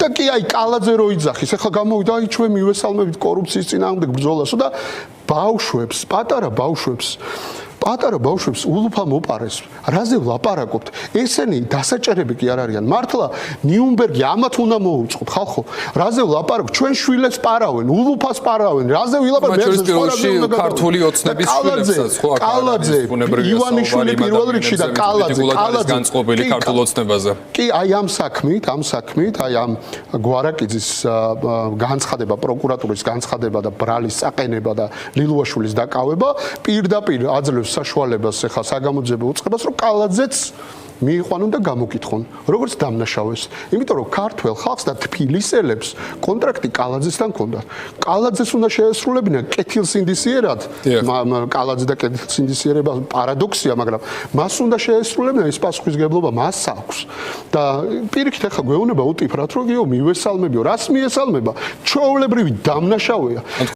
და კი აი კალაძე რო იძახის, ახლა გამოვიდა აი ჩვენ მივესალმებით კორუფციის წინააღმდეგ ბრძოლასო და ბავშვებს, პატარა ბავშვებს ულუფა მოპარეს. რაზე ვლაპარაკობთ? ესენი დასაჭერები კი არ არიან. მართლა ნიუნბერგი ამათ უნდა მოუწყოთ, ხალხო. რაზე ვლაპარაკობთ? ჩვენ შვილებს პარავენ, ულუფას პარავენ. რაზე ვილაპარაკობთ? ქართული ოცნების შვილებსაც ხო აქ კალაძე, ივანიშვილი პირველ რიგში და კალაძე განწყობილი ქართულ ოცნებაზე. კი, აი ამ საქმით, აი ამ გვარაკიძის განცხადება, პროკურატურის განცხადება და ბრალის საყენება და ლილუაშვილის დაკავება პირდაპირ აძლევს საშუალებას ახლა საგამოძიებო უწყებას, რომ კალაძეც მიიყვანონ და გამოკითხონ, როგორც დამნაშავეს. იმიტომ რომ ქართველ ხალხს და თბილისელებს კონტრაქტი კალაძესთან ჰქონდათ. კალაძეს უნდა შეესრულებინა კეთილსინდისიერად, კალაძე და კეთილსინდისიერება პარადოქსია, მაგრამ მას უნდა შეესრულებინა ეს პასუხისგებლობა მას აქვს. და პირიქით ახლა გვეუბნება უტიფრად, რომ გიო მივესალმებიო, რას მიესალმება? ჩვეულებრივი დამნაშავეა.